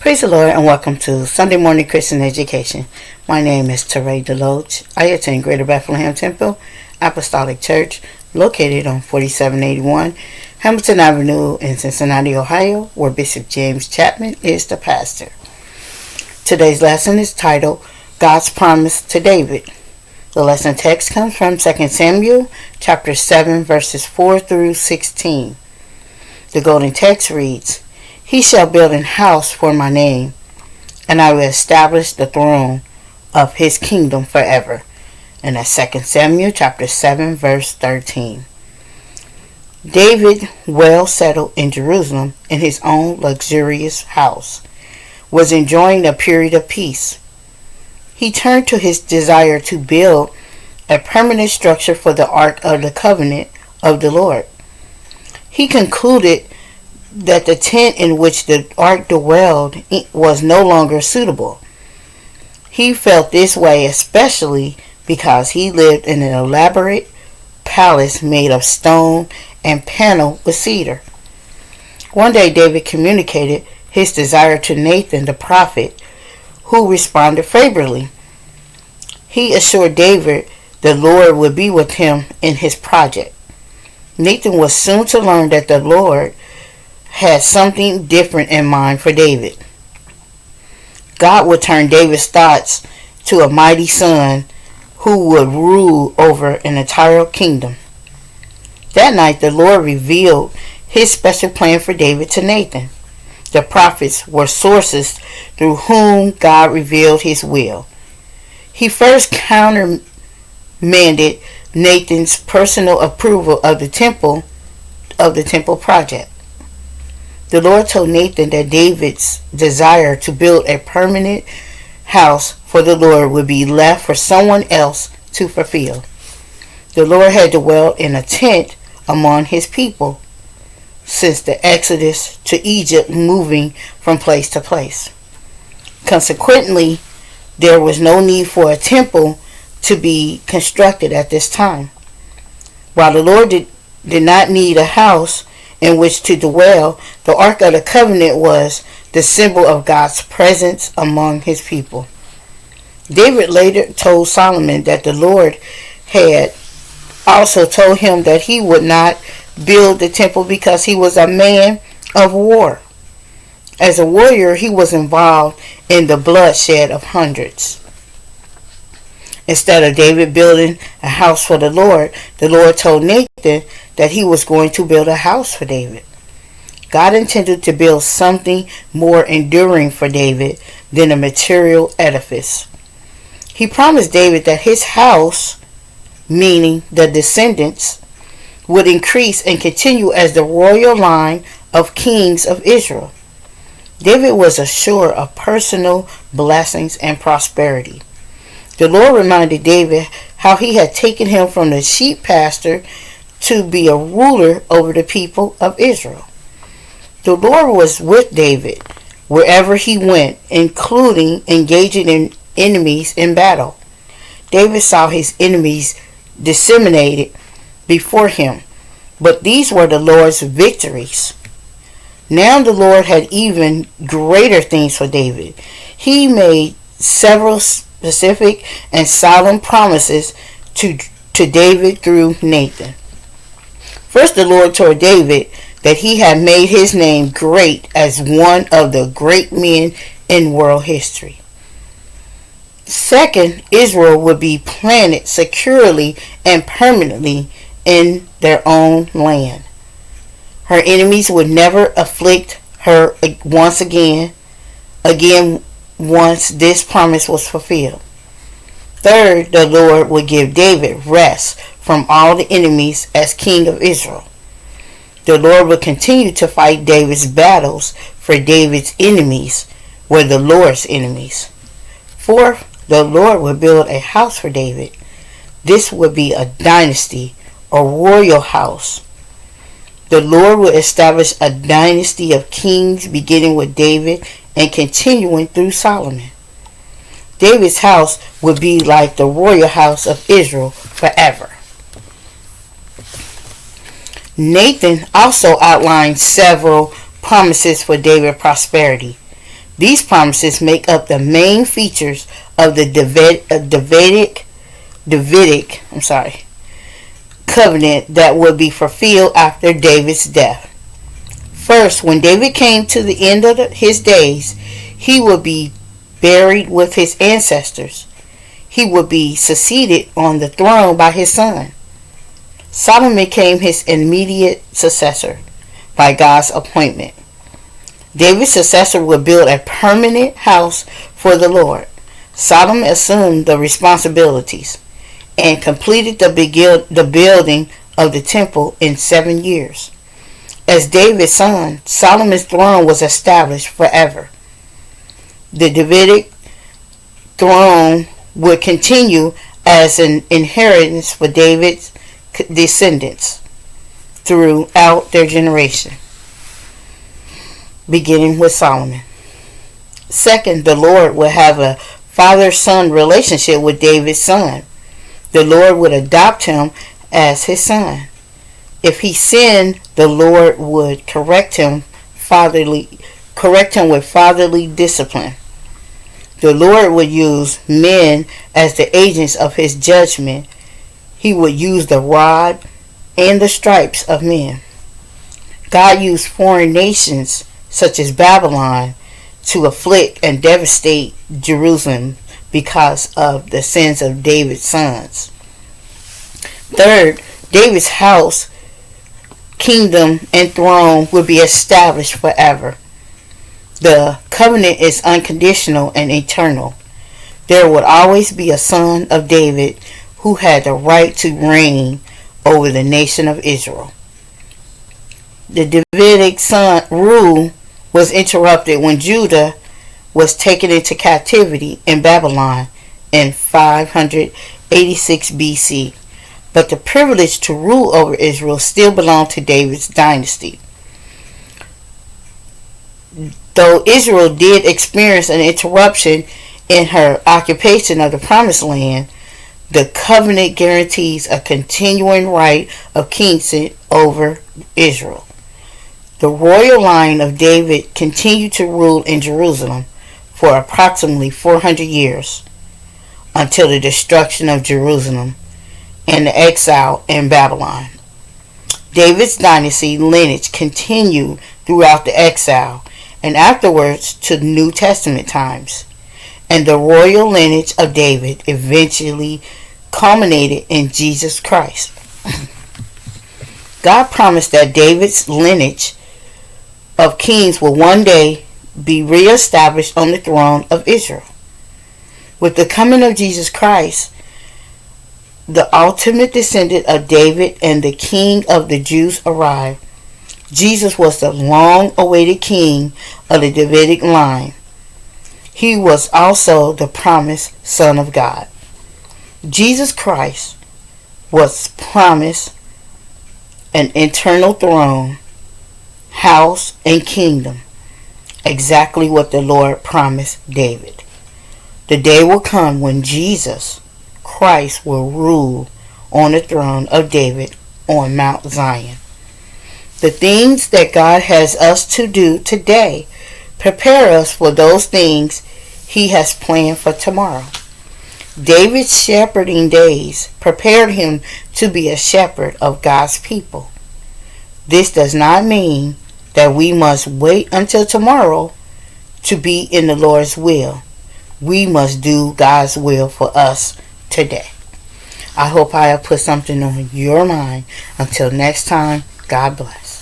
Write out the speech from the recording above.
Praise the Lord and welcome to Sunday Morning Christian Education. My name is Teraie Deloach. I attend Greater Bethlehem Temple Apostolic Church located on 4781 Hamilton Avenue in Cincinnati, Ohio, where Bishop James Chapman is the pastor. Today's lesson is titled God's Promise to David. The lesson text comes from 2 Samuel chapter 7 verses 4 through 16. The golden text reads, He shall build an house for my name, and I will establish the throne of his kingdom forever. And that's 2 Samuel chapter 7 verse 13. David, well settled in Jerusalem in his own luxurious house, was enjoying a period of peace. He turned to his desire to build a permanent structure for the Ark of the Covenant of the Lord. He concluded that the tent in which the ark dwelled was no longer suitable. He felt this way especially because he lived in an elaborate palace made of stone and paneled with cedar. One day David communicated his desire to Nathan the prophet, who responded favorably. He assured David the Lord would be with him in his project. Nathan was soon to learn that the Lord had something different in mind for David. God would turn David's thoughts to a mighty son who would rule over an entire kingdom. That night the Lord revealed his special plan for David to Nathan. The prophets were sources through whom God revealed his will. He first countermanded Nathan's personal approval of the temple project. The Lord told Nathan that David's desire to build a permanent house for the Lord would be left for someone else to fulfill. The Lord had dwelt in a tent among his people since the Exodus to Egypt, moving from place to place. Consequently, there was no need for a temple to be constructed at this time. While the Lord did not need a house in which to dwell, the Ark of the Covenant was the symbol of God's presence among his people. David later told Solomon that the Lord had also told him that he would not build the temple because he was a man of war. As a warrior, he was involved in the bloodshed of hundreds. Instead of David building a house for the Lord told Nathan that he was going to build a house for David. God intended to build something more enduring for David than a material edifice. He promised David that his house, meaning the descendants, would increase and continue as the royal line of kings of Israel. David was assured of personal blessings and prosperity. The Lord reminded David how he had taken him from the sheep pastor to be a ruler over the people of Israel. The Lord was with David wherever he went, including engaging in enemies in battle. David saw his enemies disseminated before him, but these were the Lord's victories. Now the Lord had even greater things for David. He made several specific and solemn promises to David through Nathan. First, the Lord told David that he had made his name great as one of the great men in world history. Second, Israel would be planted securely and permanently in their own land. Her enemies would never afflict her once again once this promise was fulfilled. Third, the Lord would give David rest from all the enemies as king of Israel. The Lord would continue to fight David's battles, for David's enemies were the Lord's enemies. Fourth, the Lord would build a house for David. This would be a dynasty or royal house. The Lord would establish a dynasty of kings beginning with David and continuing through Solomon. David's house would be like the royal house of Israel forever. Nathan also outlined several promises for David's prosperity. These promises make up the main features of the Davidic covenant that would be fulfilled after David's death. First, when David came to the end of his days, he would be buried with his ancestors. He would be succeeded on the throne by his son. Solomon became his immediate successor by God's appointment. David's successor would build a permanent house for the Lord. Solomon assumed the responsibilities and completed the building of the temple in 7 years. As David's son, Solomon's throne was established forever. The Davidic throne would continue as an inheritance for David's descendants throughout their generation, beginning with Solomon. Second, the Lord would have a father-son relationship with David's son. The Lord would adopt him as his son. If he sinned, the Lord would correct him with fatherly discipline. The Lord would use men as the agents of his judgment. He would use the rod and the stripes of men. God used foreign nations such as Babylon to afflict and devastate Jerusalem because of the sins of David's sons. Third, David's house, kingdom, and throne will be established forever. The covenant is unconditional and eternal. There would always be a son of David who had the right to reign over the nation of Israel. The Davidic rule was interrupted when Judah was taken into captivity in Babylon in 586 BC, but the privilege to rule over Israel still belonged to David's dynasty. Though Israel did experience an interruption in her occupation of the Promised Land, the covenant guarantees a continuing right of kingship over Israel. The royal line of David continued to rule in Jerusalem for approximately 400 years until the destruction of Jerusalem and the exile in Babylon. David's dynasty lineage continued throughout the exile and afterwards to New Testament times, and the royal lineage of David eventually culminated in Jesus Christ. God promised that David's lineage of kings will one day be reestablished on the throne of Israel. With the coming of Jesus Christ, the ultimate descendant of David and the King of the Jews, arrived. Jesus was the long-awaited king of the Davidic line. He was also the promised Son of God. Jesus Christ was promised an eternal throne, house, and kingdom, exactly what the Lord promised David. The day will come when Jesus Christ will rule on the throne of David on Mount Zion. The things that God has us to do today prepare us for those things He has planned for tomorrow. David's shepherding days prepared him to be a shepherd of God's people. This does not mean that we must wait until tomorrow to be in the Lord's will. We must do God's will for us today. I hope I have put something on your mind. Until next time, God bless.